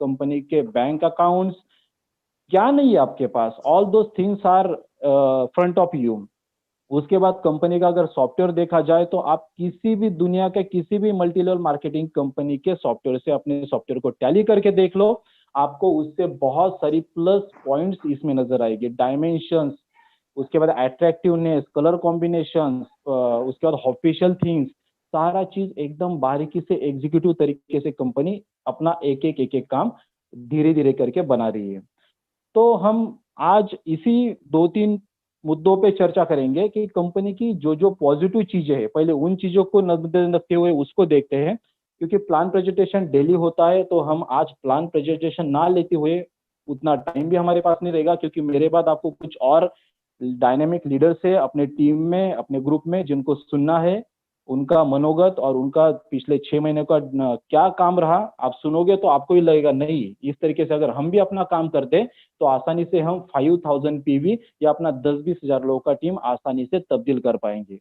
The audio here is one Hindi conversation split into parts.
कंपनी के बैंक अकाउंट्स, क्या नहीं है आपके पास, all those things are front of you. उसके बाद कंपनी का अगर सॉफ्टवेयर देखा जाए तो आप किसी भी दुनिया के किसी भी मल्टी लेवल मार्केटिंग कंपनी के सॉफ्टवेयर से अपने सॉफ्टवेयर को टैली करके देख लो, आपको उससे बहुत सारी प्लस पॉइंट्स इसमें नजर आएगी। डायमेंशंस, उसके बाद अट्रैक्टिवनेस, कलर कॉम्बिनेशन, उसके बाद ऑफिशियल थिंग्स, सारा चीज एकदम बारीकी से एग्जीक्यूटिव तरीके से कंपनी अपना एक एक काम धीरे धीरे करके बना रही है। तो हम आज इसी दो तीन मुद्दों पे चर्चा करेंगे कि कंपनी की जो जो पॉजिटिव चीजें हैं, पहले उन चीजों को नजर रखते हुए उसको देखते हैं। क्योंकि प्लान प्रेजेंटेशन डेली होता है, तो हम आज प्लान प्रेजेंटेशन ना लेते हुए, उतना टाइम भी हमारे पास नहीं रहेगा, क्योंकि मेरे बाद आपको कुछ और डायनेमिक लीडर्स है अपने टीम में, अपने ग्रुप में, जिनको सुनना है, उनका मनोगत और उनका पिछले 6 महीने का क्या काम रहा, आप सुनोगे तो आपको ही लगेगा नहीं, इस तरीके से अगर हम भी अपना काम करते तो आसानी से हम 5000 पीवी या अपना 10-20 हजार लोगों का टीम आसानी से तब्दील कर पाएंगे।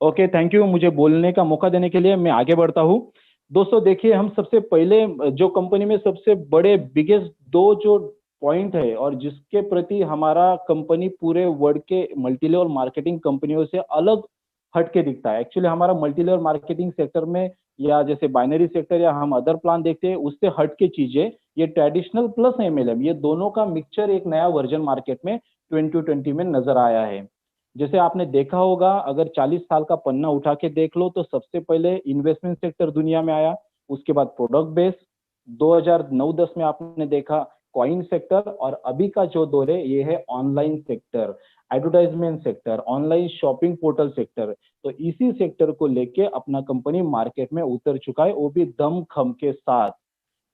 ओके, थैंक यू मुझे बोलने का मौका देने के लिए। मैं आगे बढ़ता हूँ। दोस्तों देखिए, हम सबसे पहले जो कंपनी में सबसे बड़े बिगेस्ट दो जो पॉइंट है और जिसके प्रति हमारा कंपनी पूरे वर्ल्ड के मल्टी लेवल मार्केटिंग कंपनियों से अलग हट के दिखता है। एक्चुअली हमारा मल्टी लेवल मार्केटिंग सेक्टर में, या जैसे बाइनरी सेक्टर या हम अदर प्लान देखते हैं, उससे हट के चीजें, ये ट्रेडिशनल प्लस एमएलएम, ये दोनों का मिक्सचर एक नया वर्जन मार्केट में 2020 में नजर आया है। जैसे आपने देखा होगा, अगर 40 साल का पन्ना उठा के देख लो तो सबसे पहले इन्वेस्टमेंट सेक्टर दुनिया में आया, उसके बाद प्रोडक्ट बेस, 2009-10 में आपने देखा कॉइन सेक्टर, और अभी का जो दौर है ये है online sector, advertisement sector, online shopping portal sector. तो इसी सेक्टर को लेके अपना कंपनी मार्केट में उतर चुका है, वो भी दम खम के साथ।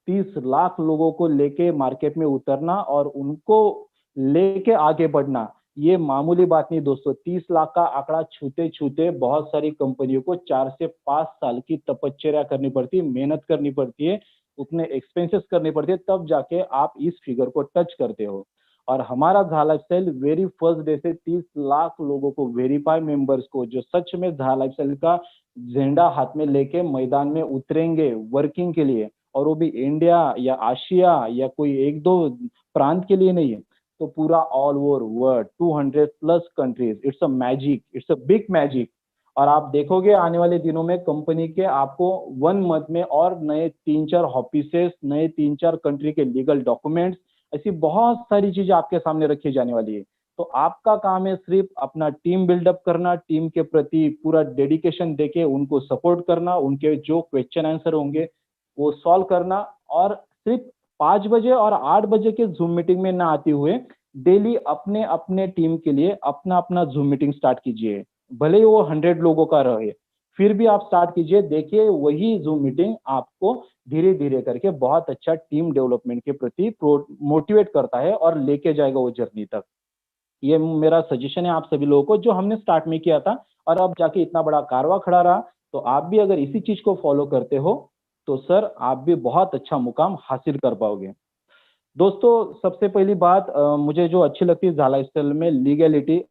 30 लाख लोगों को लेके मार्केट में उतरना और उनको लेके आगे बढ़ना, ये मामूली बात नहीं दोस्तों। 30 लाख का आंकड़ा छूते छूते बहुत सारी कंपनियों को 4 से 5 साल की तपश्चर्या करनी पड़ती है, मेहनत करनी पड़ती है, उतने एक्सपेंसेस करने पड़ते हैं, तब जाके आप इस फिगर को टच करते हो। और हमारा झाला लाइफस्टाइल वेरी फर्स्ट डे से 30 लाख लोगों को, वेरीफाई मेंबर्स को, जो सच में झाला लाइफस्टाइल का झंडा हाथ में लेके मैदान में उतरेंगे वर्किंग के लिए, और वो भी इंडिया या आशिया या कोई एक दो प्रांत के लिए नहीं है, तो पूरा all over world 200+ countries. It's a magic, it's a big magic. और आप देखोगे आने वाले दिनों में कंपनी के आपको 1 मंथ में और नए 3-4 ऑफिसेस, नए 3-4 कंट्री के लीगल डॉक्यूमेंट्स, ऐसी बहुत सारी चीजें आपके सामने रखी जाने वाली है। तो आपका काम है सिर्फ अपना टीम बिल्डअप करना, टीम के प्रति पूरा डेडिकेशन देके उनको सपोर्ट करना, उनके जो क्वेश्चन आंसर होंगे वो सॉल्व करना, और सिर्फ 5 बजे और 8 बजे के जूम मीटिंग में ना आते हुए डेली अपने अपने टीम के लिए अपना अपना जूम मीटिंग स्टार्ट कीजिए। भले ही वो 100 लोगों का रहे, फिर भी आप स्टार्ट कीजिए। देखिए वही जूम मीटिंग आपको धीरे धीरे करके बहुत अच्छा टीम डेवलपमेंट के प्रति मोटिवेट करता है और लेके जाएगा वो जर्नी तक। ये मेरा सजेशन है आप सभी लोगों को, जो हमने स्टार्ट में किया था और अब जाके इतना बड़ा कारवा खड़ा रहा। तो आप भी अगर इसी चीज को फॉलो करते हो तो सर आप भी बहुत अच्छा मुकाम हासिल कर पाओगे। दोस्तों सबसे पहली बात मुझे जो अच्छी लगती है झाला स्टाइल में, लीगैलिटी।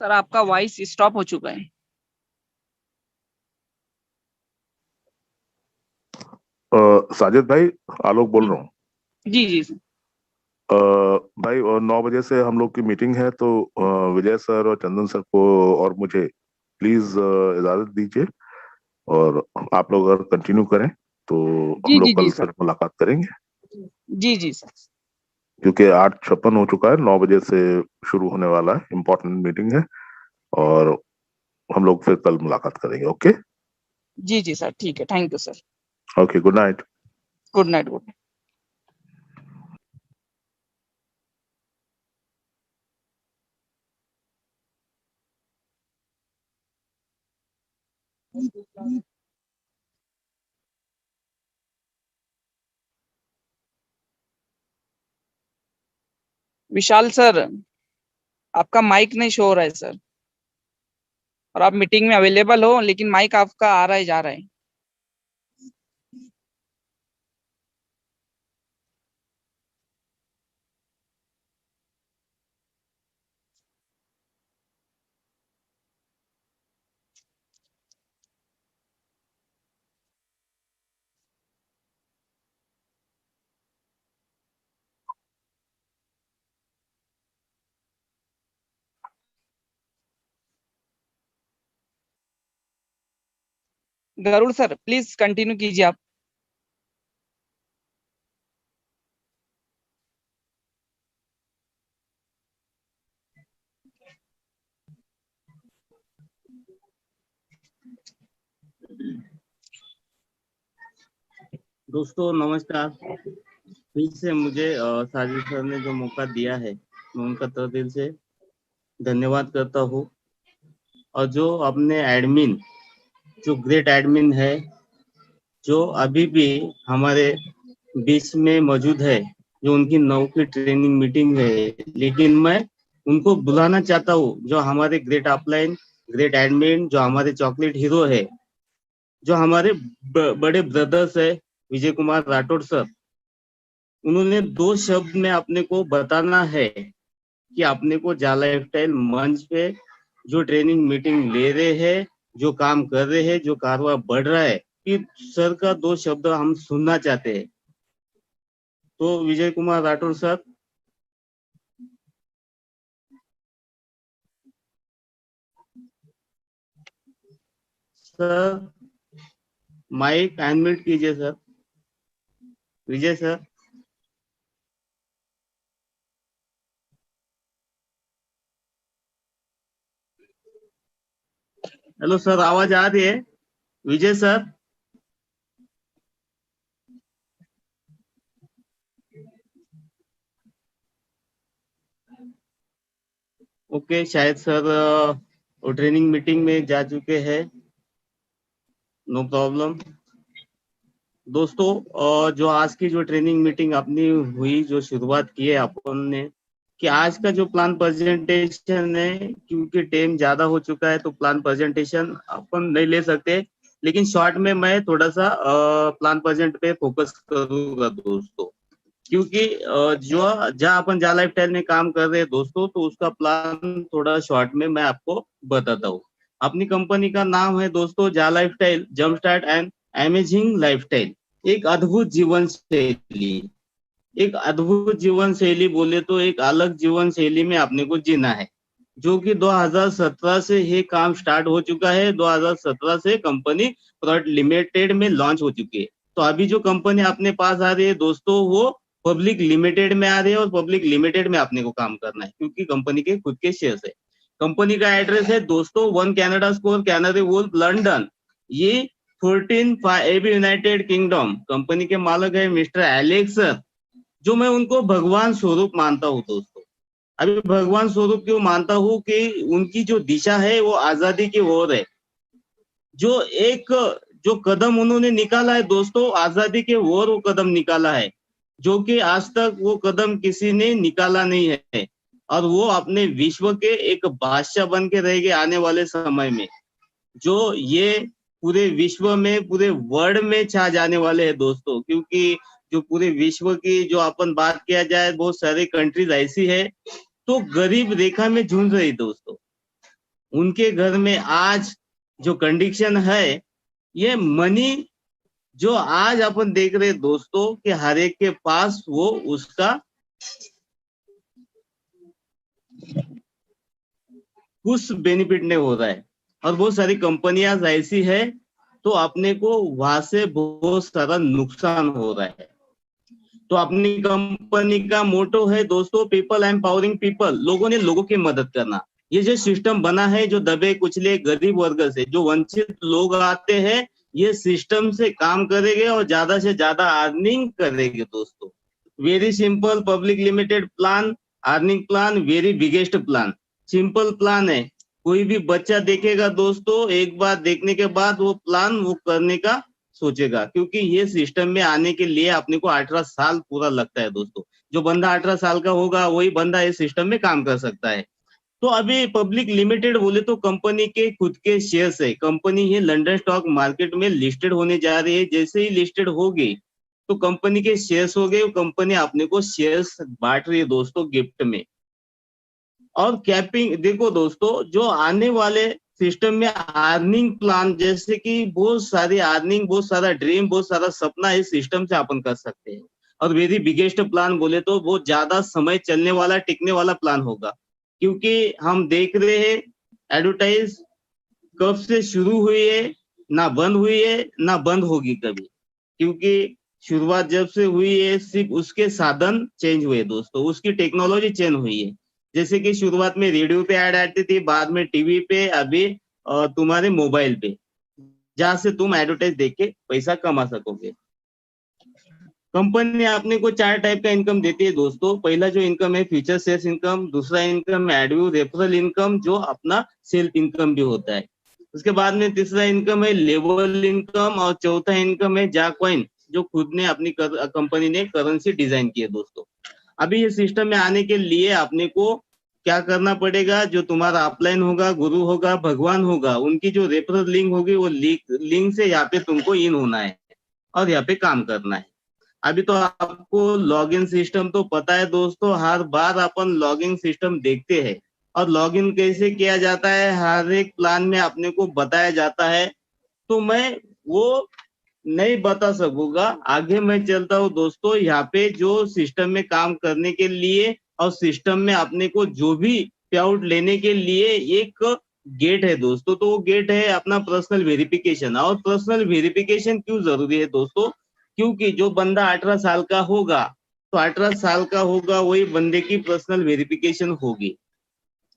सर आपका वॉइस स्टॉप हो चुका है। साजिद भाई, आलोक बोल रहा हूँ। जी जी सर। भाई 9 बजे से हम लोग की मीटिंग है, तो विजय सर और चंदन सर को और मुझे प्लीज इजाजत दीजिए, और आप लोग अगर कंटिन्यू करें तो जी हम जी लोग जी कल सर। फिर मुलाकात करेंगे। जी जी सर। क्योंकि 8:56 हो चुका है, 9 बजे से शुरू होने वाला है, इम्पोर्टेंट मीटिंग है, और हम लोग फिर कल मुलाकात करेंगे। ओके जी जी सर, ठीक है, thank you sir. Okay, good night. Good night, good night. Vishal sir, आपका माइक नहीं शो हो रहा है सर, और आप मीटिंग में अवेलेबल हो लेकिन माइक आपका आ रहा है जा रहा है। गरुड़ सर प्लीज कंटिन्यू कीजिए आप। दोस्तों नमस्कार। फिर से मुझे साजिद सर ने जो मौका दिया है मैं उनका तहे दिल से धन्यवाद करता हूँ। और जो अपने एडमिन, जो ग्रेट एडमिन है, जो अभी भी हमारे बीच में मौजूद है, जो उनकी 9 की ट्रेनिंग मीटिंग है, लेकिन मैं उनको बुलाना चाहता हूँ। जो हमारे ग्रेट अपलाइन, ग्रेट एडमिन, जो हमारे चॉकलेट हीरो है, जो हमारे बड़े ब्रदर्स है विजय कुमार राठौड़ सर, उन्होंने 2 शब्द में अपने को बताना है कि अपने को जा लाइफस्टाइल मंच पे जो ट्रेनिंग मीटिंग ले रहे हैं, जो काम कर रहे हैं, जो कारवा बढ़ रहा है, कि सर का 2 शब्द हम सुनना चाहते हैं। तो Vijay Kumar Rathore sir. Sir mike unmute कीजिए sir. Vijay sir. Hello sir, आवाज आ रही है? विजय सर। ओके, शायद सर वो ट्रेनिंग मीटिंग में जा चुके हैं। No problem. दोस्तों जो आज की जो ट्रेनिंग मीटिंग अपनी हुई, जो शुरुआत की है अपन ने, कि आज का जो प्लान प्रेजेंटेशन है, क्योंकि टाइम ज्यादा हो चुका है तो प्लान प्रेजेंटेशन अपन नहीं ले सकते, लेकिन शॉर्ट में मैं थोड़ा सा प्लान प्रेजेंट पे फोकस करूंगा दोस्तों। क्योंकि जो जहाँ अपन जा लाइफस्टाइल में काम कर रहे हैं दोस्तों, तो उसका प्लान थोड़ा शॉर्ट में मैं आपको बताता हूँ। अपनी कंपनी का नाम है दोस्तों जा lifestyle jump start and amazing lifestyle. एक अद्भुत जीवन शैली, एक अद्भुत जीवन शैली बोले तो एक अलग जीवन शैली में अपने को जीना है, जो कि 2017 से ये काम स्टार्ट हो चुका है। 2017 से कंपनी प्रोडक्ट लिमिटेड में लॉन्च हो चुकी है। तो अभी जो कंपनी अपने पास आ रही है दोस्तों, वो पब्लिक लिमिटेड में आ रही है, और पब्लिक लिमिटेड में अपने को काम करना है, क्योंकि कंपनी के खुद के शेयर्स है। कंपनी का एड्रेस है दोस्तों 1 Canada square, Canary Wharf, London. ये 14 एबी यूनाइटेड किंगडम। कंपनी के मालिक है मिस्टर एलेक्स सर, जो मैं उनको भगवान स्वरूप मानता हूँ दोस्तों। अभी भगवान स्वरूप क्यों मानता हूँ कि उनकी जो दिशा है वो आजादी की ओर है। जो एक जो कदम उन्होंने निकाला है दोस्तों, आजादी के ओर वो कदम निकाला है, जो कि आज तक वो कदम किसी ने निकाला नहीं है। और वो अपने विश्व के एक बादशाह बन के रहेंगे आने वाले समय में, जो ये पूरे विश्व में, पूरे वर्ल्ड में छा जाने वाले हैं दोस्तों। क्योंकि जो पूरे विश्व की जो अपन बात किया जाए, बहुत सारी कंट्रीज ऐसी है तो गरीब रेखा में झूल रही दोस्तों। उनके घर में आज जो कंडीशन है, ये मनी जो आज अपन देख रहे दोस्तों कि हर एक के पास वो उसका कुछ बेनिफिट नहीं हो रहा है, और बहुत सारी कंपनियां ऐसी है तो अपने को वहां से बहुत सारा नुकसान हो रहा है। तो अपनी कंपनी का मोटो है दोस्तों पीपल एम्पावरिंग पीपल, लोगों ने लोगों की मदद करना। ये जो सिस्टम बना है, जो दबे कुचले गरीब वर्ग से जो वंचित लोग आते हैं, ये सिस्टम से काम करेंगे और ज्यादा से ज्यादा अर्निंग करेंगे दोस्तों। Very simple public limited plan, earning plan, very biggest plan. Simple plan है, कोई भी बच्चा देखेगा दोस्तों, एक बार देखने के बाद वो प्लान वो करने का सोचेगा, क्योंकि ये सिस्टम में आने के लिए अपने को 18 साल पूरा लगता है दोस्तों। जो बंदा 18 साल का होगा वही बंदा इस सिस्टम में काम कर सकता है। तो अभी पब्लिक लिमिटेड बोले तो कंपनी के खुद के शेयर्स है। कंपनी ये लंदन स्टॉक मार्केट में लिस्टेड होने जा रही है। जैसे ही लिस्टेड होगी तो कंपनी के शेयर्स हो गए, कंपनी अपने को शेयर्स बांट रही है दोस्तों गिफ्ट में। और कैपिंग देखो दोस्तों, जो आने वाले सिस्टम में अर्निंग प्लान, जैसे कि बहुत सारी अर्निंग, बहुत सारा ड्रीम, बहुत सारा सपना इस सिस्टम से अपन कर सकते हैं। और वेरी बिगेस्ट प्लान बोले तो बहुत ज्यादा समय चलने वाला, टिकने वाला प्लान होगा, क्योंकि हम देख रहे हैं एडवर्टाइज कब से शुरू हुई है ना बंद हुई है ना बंद होगी कभी, क्योंकि शुरुआत जब से हुई है सिर्फ उसके साधन चेंज हुए दोस्तों, उसकी टेक्नोलॉजी चेंज हुई है। जैसे कि शुरुआत में रेडियो पे ऐड आती थी, बाद में टीवी पे, अभी तुम्हारे मोबाइल पे, जहां से तुम एडवर्टाइज देख के पैसा कमा सकोगे। कंपनी आपने को 4 टाइप का इनकम देती है दोस्तों। पहला जो इनकम है फ्यूचर सेल्स इनकम, दूसरा इनकम है एडव्यू रेफरल इनकम जो अपना सेल्फ इनकम भी होता है। उसके बाद में तीसरा इनकम है लेवल इनकम, और चौथा इनकम है जाकॉइन जो खुद ने अपनी कंपनी ने करेंसी डिजाइन की है दोस्तों। अभी ये सिस्टम में आने के लिए आपने को क्या करना पड़ेगा, जो तुम्हारा अपलाइन होगा, गुरु होगा, भगवान होगा, उनकी जो रेफरल लिंक होगी वो लिंक से यहाँ पे तुमको इन होना है और यहाँ पे काम करना है। अभी तो आपको लॉगिन सिस्टम तो पता है दोस्तों, हर बार अपन लॉगिन सिस्टम देखते हैं और लॉगिन कैसे किया जाता है हर एक प्लान में अपने को बताया जाता है, तो मैं वो नहीं बता सकूंगा। आगे मैं चलता हूँ दोस्तों। यहाँ पे जो सिस्टम में काम करने के लिए और सिस्टम में अपने को जो भी पे आउट लेने के लिए एक गेट है दोस्तों, तो वो गेट है अपना पर्सनल वेरिफिकेशन। और पर्सनल वेरिफिकेशन क्यों जरूरी है दोस्तों, क्योंकि जो बंदा 18 साल का होगा तो 18 साल का होगा वही बंदे की पर्सनल वेरिफिकेशन होगी।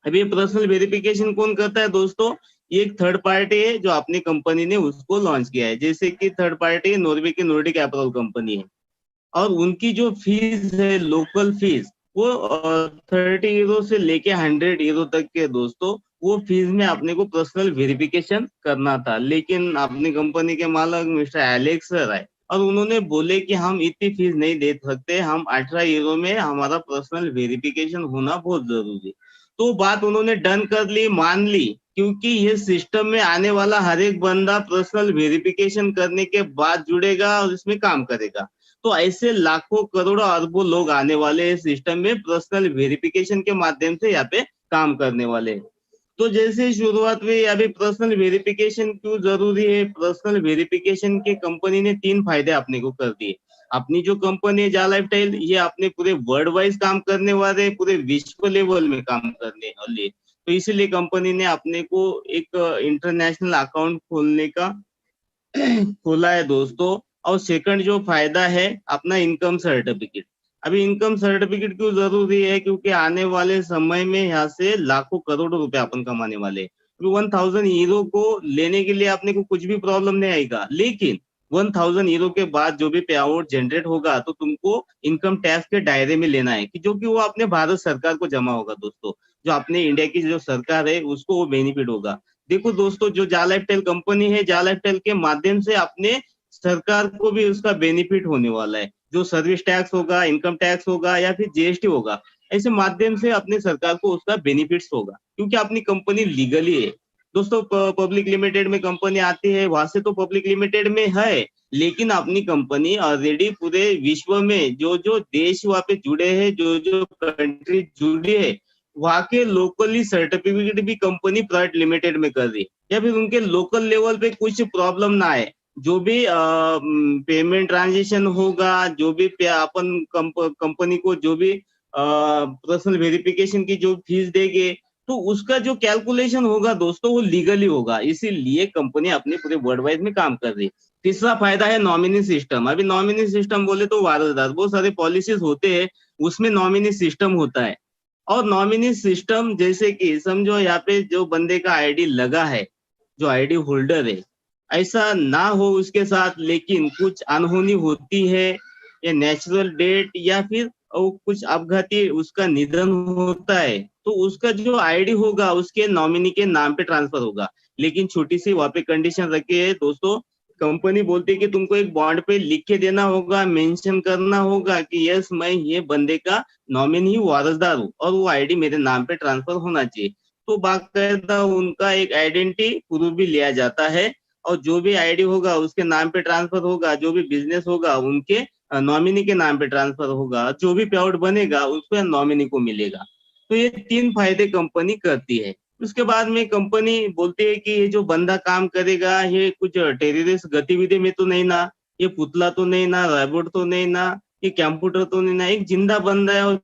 अभी पर्सनल वेरिफिकेशन कौन करता है दोस्तों, ये एक थर्ड पार्टी है जो अपनी कंपनी ने उसको लॉन्च किया है। जैसे कि थर्ड पार्टी नॉर्वे की नॉर्डिक अपैरल कंपनी है, और उनकी जो फीस है लोकल फीस वो 30 यूरो से लेके 100 यूरो तक के दोस्तों, वो फीस में अपने को पर्सनल वेरिफिकेशन करना था। लेकिन अपनी कंपनी के मालिक मिस्टर एलेक्स सर आए और उन्होंने बोले कि हम इतनी फीस नहीं दे सकते, हम 18 यूरो में हमारा पर्सनल वेरिफिकेशन होना बहुत जरूरी। तो बात उन्होंने डन कर ली, मान ली, क्योंकि ये सिस्टम में आने वाला हर एक बंदा पर्सनल वेरिफिकेशन करने के बाद जुड़ेगा और इसमें काम करेगा। तो ऐसे लाखों करोड़ों अरबों लोग आने वाले हैं सिस्टम में पर्सनल वेरिफिकेशन के माध्यम से यहाँ पे काम करने वाले हैं। तो जैसे शुरुआत में अभी पर्सनल वेरिफिकेशन क्यों जरूरी है, पर्सनल वेरिफिकेशन के कंपनी ने 3 फायदे अपने को कर दिए। अपनी जो कंपनी है जा लाइफस्टाइल, ये अपने पूरे वर्ल्ड वाइज काम करने वाले, पूरे विश्व लेवल में काम करने वाले, तो इसीलिए कंपनी ने अपने को एक इंटरनेशनल अकाउंट खोलने का खोला है दोस्तों। और सेकंड जो फायदा है अपना इनकम सर्टिफिकेट। अभी इनकम सर्टिफिकेट क्यों जरूरी है, क्योंकि आने वाले समय में यहाँ से लाखों करोड़ों रुपए अपन कमाने वाले। 1000 यूरो को लेने के लिए आपने को कुछ भी प्रॉब्लम नहीं आएगा, लेकिन 1000 यूरो के बाद जो भी पे आउट जनरेट होगा तो तुमको इनकम टैक्स के दायरे में लेना है, कि जो कि वो अपने भारत सरकार को जमा होगा दोस्तों। जो अपने इंडिया की जो सरकार है उसको वो बेनिफिट होगा। देखो दोस्तों, जो जा लाइफस्टाइल कंपनी है, जा लाइफस्टाइल के माध्यम से अपने सरकार को भी उसका बेनिफिट होने वाला है। जो सर्विस टैक्स होगा, इनकम टैक्स होगा या फिर जीएसटी होगा, ऐसे माध्यम से अपनी सरकार को उसका बेनिफिट्स होगा, क्योंकि अपनी कंपनी लीगली है दोस्तों। पब्लिक लिमिटेड में कंपनी आती है, वहां से तो पब्लिक लिमिटेड में है, लेकिन अपनी कंपनी ऑलरेडी पूरे विश्व में जो जो देश वहां पे जुड़े हैं, जो जो कंट्री जुड़ी है, वहां के लोकली सर्टिफिकेट भी कंपनी प्राइवेट लिमिटेड में कर रही है, या फिर उनके लोकल लेवल पे कुछ प्रॉब्लम ना आए। जो भी पेमेंट ट्रांजेक्शन होगा, जो भी अपन कंपनी को जो भी पर्सनल वेरिफिकेशन की जो फीस देंगे, तो उसका जो कैलकुलेशन होगा दोस्तों वो लीगली होगा। इसीलिए कंपनी अपने पूरे वर्ल्ड वाइड में काम कर रही है। तीसरा फायदा है नॉमिनी सिस्टम। अभी नॉमिनी सिस्टम बोले तो वारसदार बहुत सारे पॉलिसीज होते हैं, उसमें नॉमिनी सिस्टम होता है। और नॉमिनी सिस्टम जैसे कि समझो यहाँ पे जो बंदे का आईडी लगा है, जो आईडी होल्डर है, ऐसा ना हो उसके साथ, लेकिन कुछ अनहोनी होती है या नेचुरल डेट या फिर कुछ अपघाती उसका निधन होता है, तो उसका जो आईडी होगा उसके नॉमिनी के नाम पे ट्रांसफर होगा। लेकिन छोटी सी वहां पे कंडीशन रखी है दोस्तों, कंपनी बोलती है कि तुमको एक बॉन्ड पे लिख के देना होगा, मेंशन करना होगा कि यस मैं ये बंदे का नॉमिनी हूँ, वारसदार हूँ, और वो आईडी मेरे नाम पे ट्रांसफर होना चाहिए। तो बाकायदा उनका एक आइडेंटिटी प्रूफ भी लिया जाता है, और जो भी आईडी होगा उसके नाम पे ट्रांसफर होगा, जो भी बिजनेस होगा उनके नॉमिनी के नाम पे ट्रांसफर होगा, जो भी पे आउट बनेगा उसको नॉमिनी को मिलेगा। तो ये 3 फायदे कंपनी करती है। उसके बाद में कंपनी बोलती है कि ये जो बंदा काम करेगा ये कुछ टेररिस्ट गतिविधि में तो नहीं ना, ये पुतला तो नहीं ना, रोबोट तो नहीं ना, ये कंप्यूटर तो नहीं ना, एक जिंदा बंदा है, और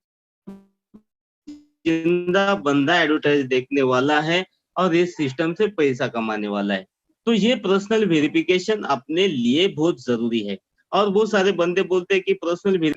जिंदा बंदा एडवर्टाइज देखने वाला है और इस सिस्टम से पैसा कमाने वाला है। तो ये पर्सनल वेरिफिकेशन अपने लिए बहुत जरूरी है। और बहुत सारे बंदे बोलते हैं कि पर्सनल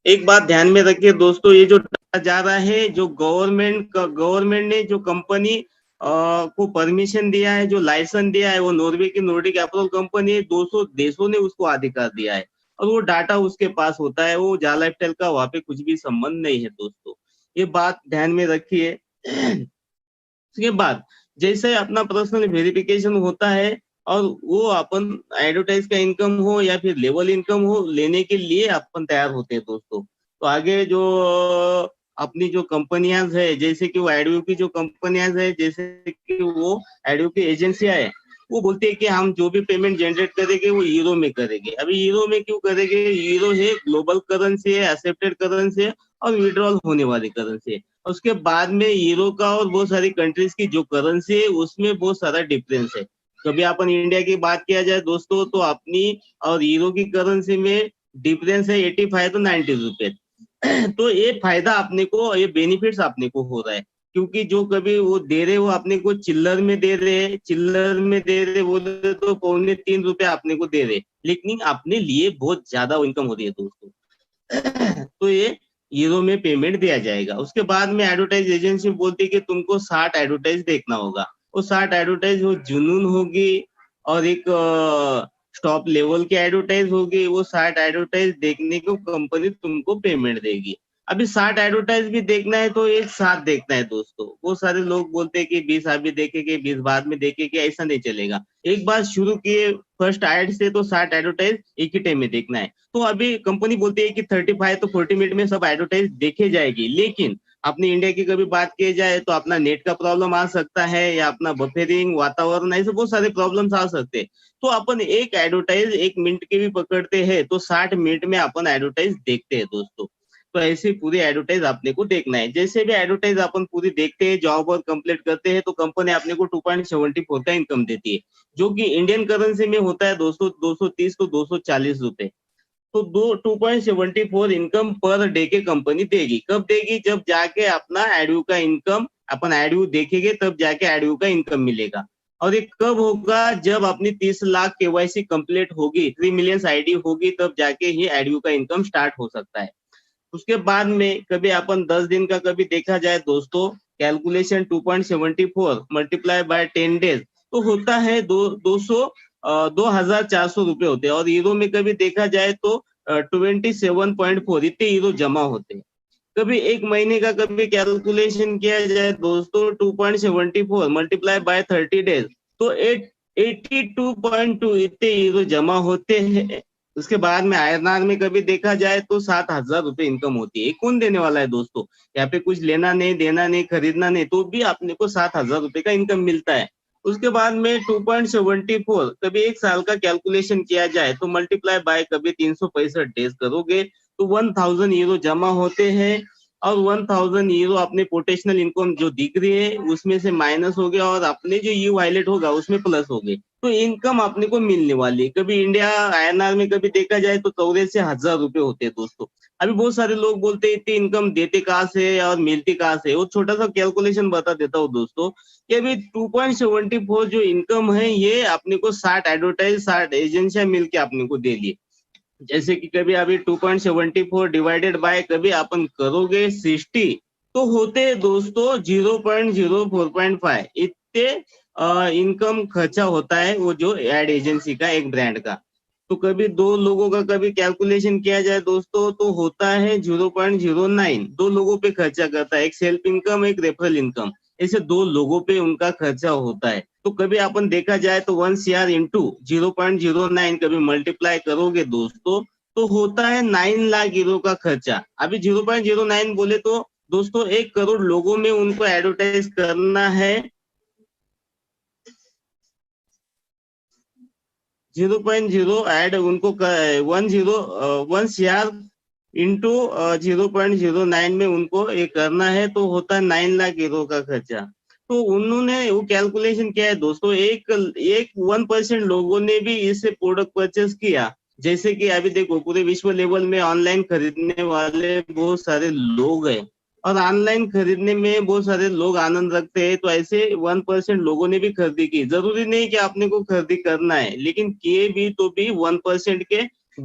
एक बात ध्यान में रखिए दोस्तों, ये जो डाटा जा रहा है, जो गवर्नमेंट ने जो कंपनी को परमिशन दिया है, जो लाइसेंस दिया है, वो नॉर्वे की नॉर्डिक अप्रोल कंपनी है, 200 देशों ने उसको अधिकार दिया है और वो डाटा उसके पास होता है। वो जा लाइफस्टाइल का वहां पे कुछ भी संबंध नहीं है दोस्तों, ये बात ध्यान में रखिए। उसके बाद जैसे अपना पर्सनल वेरिफिकेशन होता है और वो अपन एडवर्टाइज का इनकम हो या फिर लेवल इनकम हो लेने के लिए अपन तैयार होते हैं दोस्तों। तो आगे जो अपनी जो कंपनियां है, जैसे कि वो एडव्यू की जो कंपनियां है, जैसे कि वो एडव्यू की एजेंसियां है, वो बोलते हैं कि हम जो भी पेमेंट जनरेट करेंगे वो यूरो में करेंगे। अभी यूरो में क्यों करेंगे? यूरो है ग्लोबल करेंसी है, एक्सेप्टेड करेंसी है और विड्रॉल होने वाली करेंसी है। उसके बाद में यूरो का और बहुत सारी कंट्रीज की जो करेंसी है उसमें बहुत सारा डिफरेंस है। कभी अपन इंडिया की बात किया जाए दोस्तों, तो अपनी और यूरो की करेंसी में डिफरेंस है 85 to 90 रुपए। तो ये फायदा अपने को, ये बेनिफिट्स अपने को हो रहा है, क्योंकि जो कभी वो दे रहे वो अपने को चिल्लर में दे रहे, बोले तो 2.25 रुपए अपने को दे रहे, लेकिन अपने लिए बहुत ज्यादा इनकम हो रही है दोस्तों। तो ये यूरो में पेमेंट दिया जाएगा। उसके बाद में एडवर्टाइज एजेंसी बोलती है कि तुमको 60 एडवर्टाइज देखना होगा। वो 60 एडवर्टाइज वो जुनून होगी और एक स्टॉप लेवल की एडवर्टाइज होगी। वो 60 एडवर्टाइज देखने को कंपनी तुमको पेमेंट देगी। अभी 60 एडवर्टाइज भी देखना है तो एक साथ देखना है दोस्तों। वो सारे लोग बोलते हैं कि 20 अभी देखेंगे 20 बाद में देखेंगे, ऐसा नहीं चलेगा। एक बार शुरू किए फर्स्ट एड से तो 60 एडवर्टाइज एक ही टाइम में देखना है। तो अभी कंपनी बोलती है कि 35 to 40 मिनट में सब एडवर्टाइज देखे जाएगी, लेकिन अपनी इंडिया की कभी बात की जाए तो अपना नेट का प्रॉब्लम आ सकता है या अपना बफरिंग वातावरण, ऐसे बहुत सारे प्रॉब्लम्स आ सकते हैं। तो अपन एक एडवर्टाइज 1 मिनट के भी पकड़ते हैं तो 60 मिनट में अपन एडवर्टाइज देखते हैं दोस्तों। तो ऐसे पूरी एडवर्टाइज अपने को देखना है। जैसे भी एडवर्टाइज अपन पूरी देखते हैं, जॉब और कंप्लीट करते हैं, तो कंपनी अपने को 2.74 का इनकम देती है, जो कि इंडियन करेंसी में होता है दोस्तों 230 to 240 रुपए। तो 2.74 इनकम पर डे के कंपनी देगी। कब देगी? जब जाके अपना एडव्यू का इनकम, अपन एडव्यू देखेंगे तब जाके एडव्यू का इनकम मिलेगा। और ये कब होगा? जब अपनी 30 लाख केवाईसी कंप्लीट होगी, 3 मिलियन आईडी होगी, तब जाके ही एडव्यू का इनकम स्टार्ट हो सकता है। उसके बाद में कभी अपन 10 दिन का कभी देखा जाए दोस्तों, कैलकुलेशन 2.74 मल्टीप्लाई बाय 10 डेज तो होता है 2,400 रुपए होते हैं। और यूरो में कभी देखा जाए तो 27.4 इतने यूरो जमा होते हैं। कभी एक महीने का कभी कैलकुलेशन किया जाए दोस्तों, 2.74 मल्टीप्लाई बाय 30 डेज तो 82.2 इतने यूरो जमा होते हैं। उसके बाद में आयरनार में कभी देखा जाए तो 7,000 रुपए इनकम होती है। कौन देने वाला है दोस्तों? यहाँ पे कुछ लेना नहीं, देना नहीं, खरीदना नहीं, तो भी अपने को 7,000 रुपए का इनकम मिलता है। उसके बाद में 2.74 कभी एक साल का कैलकुलेशन किया जाए तो मल्टीप्लाई बाय कभी 365 डेज करोगे तो 1,000 यूरो जमा होते हैं। और 1,000 यूरो अपने पोटेंशियल इनकम जो दिख रही है उसमें से माइनस हो गया और अपने जो यू हाईलाइट होगा उसमें प्लस हो गए, तो इनकम अपने को मिलने वाली है। कभी इंडिया आईएनआर में कभी देखा जाए तो 84,000 रुपए होते हैं दोस्तों। अभी बहुत सारे लोग बोलते हैं इतनी इनकम देते कहाँ से और मिलती कहाँ से? वो छोटा सा कैलकुलेशन बता देता हूँ दोस्तों कि अभी 2.74 जो इनकम है ये अपने को 60 एडवर्टाइज 60 एजेंसियां मिलके अपने को दे दी। जैसे कि कभी अभी 2.74 डिवाइडेड बाय कभी अपन करोगे 60 तो होते दोस्तों 0.04.5 इतने इनकम खर्चा होता है वो जो एड एजेंसी का एक ब्रांड का। तो कभी दो लोगों का कभी कैलकुलेशन किया जाए दोस्तों तो होता है 0.09, दो लोगों पे खर्चा करता है, एक सेल्फ इनकम एक रेफरल इनकम, ऐसे दो लोगों पे उनका खर्चा होता है। तो कभी अपन देखा जाए तो 1 CR इंटू 0.09 कभी मल्टीप्लाई करोगे दोस्तों तो होता है 9 लाख यूरो का खर्चा। अभी 0.09 बोले तो दोस्तों 1 करोड़ लोगों में उनको एडवर्टाइज करना है। 0.0 एड उनको 1 CR इंटू 0.09 में उनको ये करना है तो होता है 9 लाख यूरो का खर्चा। तो उन्होंने वो कैलकुलेशन किया है दोस्तों, एक 1% लोगों ने भी इससे प्रोडक्ट परचेस किया। जैसे कि अभी देखो पूरे विश्व लेवल में ऑनलाइन खरीदने वाले बहुत सारे लोग हैं, और ऑनलाइन खरीदने में बहुत सारे लोग आनंद रखते हैं, तो ऐसे 1% लोगों ने भी खरीदी की। जरूरी नहीं कि आपने को खरीदी करना है, लेकिन किए भी तो भी 1% के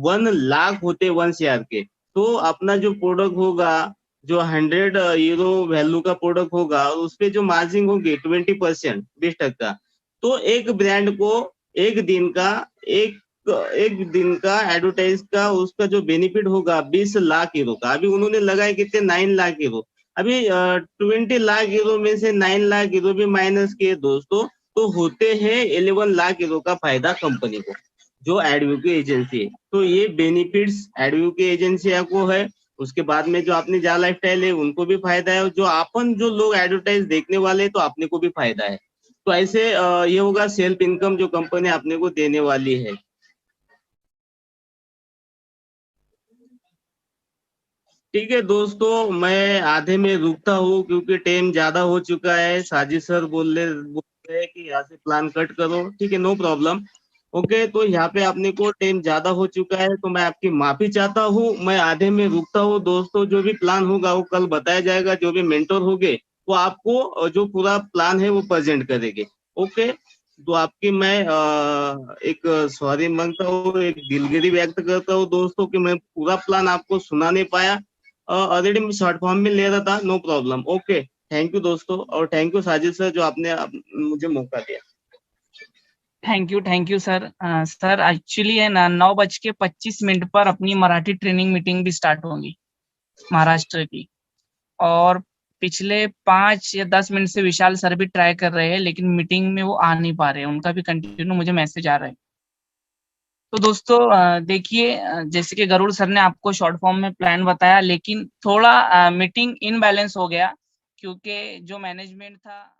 1 लाख होते 1 शेयर के। तो अपना जो प्रोडक्ट होगा, जो 100 यूरो वैल्यू का प्रोडक्ट होगा, और उस पे जो मार्जिन होगी 20%, 20%, तो एक ब्रांड को एक दिन का एक एक दिन का एडवर्टाइज का उसका जो बेनिफिट होगा 20 लाख यूरो का। अभी उन्होंने लगाए कितने, 9 लाख यूरो। अभी 20 लाख यूरो में से 9 लाख यूरो भी माइनस किए दोस्तों, तो होते हैं 11 लाख यूरो का फायदा कंपनी को, जो एडवोकेट एजेंसी है। तो ये बेनिफिट्स एडवोकेट एजेंसिया को है। उसके बाद में जो अपनी जा लाइफस्टाइल है उनको भी फायदा है, और जो अपन जो लोग एडवर्टाइज देखने वाले तो अपने को भी फायदा है। तो ऐसे ये होगा सेल्फ इनकम जो कंपनी अपने को देने वाली है। ठीक है दोस्तों, मैं आधे में रुकता हूँ क्योंकि टाइम ज्यादा हो चुका है। साजिद सर बोल रहे हैं कि यहाँ से प्लान कट करो। ठीक है, नो प्रॉब्लम। ओके, तो यहाँ पे आपने को टाइम ज्यादा हो चुका है, तो मैं आपकी माफी चाहता हूँ। मैं आधे में रुकता हूँ दोस्तों। जो भी प्लान होगा वो कल बताया जाएगा। जो भी मेंटर होंगे वो आपको जो पूरा प्लान है वो प्रेजेंट करेंगे। ओके, तो आपकी मैं एक सॉरी मांगता हूँ, एक दिलगिरी व्यक्त करता हूँ दोस्तों कि मैं पूरा प्लान आपको सुना नहीं पाया। ऑलरेडी मैं शॉर्ट फॉर्म में ले रहा था, no problem. Okay, thank you दोस्तों, और थैंक यू साजिद सर जो आपने मुझे मौका दिया। Thank you sir. Sir actually है ना 9:25 पर अपनी मराठी ट्रेनिंग मीटिंग भी स्टार्ट होगी महाराष्ट्र की, और पिछले 5 या 10 मिनट से विशाल सर भी ट्राई कर रहे हैं, लेकिन मीटिंग में वो आ नहीं पा रहे हैं। उनका भी कंटिन्यू मुझे मैसेज आ रहा है। तो दोस्तों देखिए, जैसे कि गरुड़ सर ने आपको शॉर्ट फॉर्म में प्लान बताया, लेकिन थोड़ा मीटिंग इनबैलेंस हो गया, क्योंकि जो मैनेजमेंट था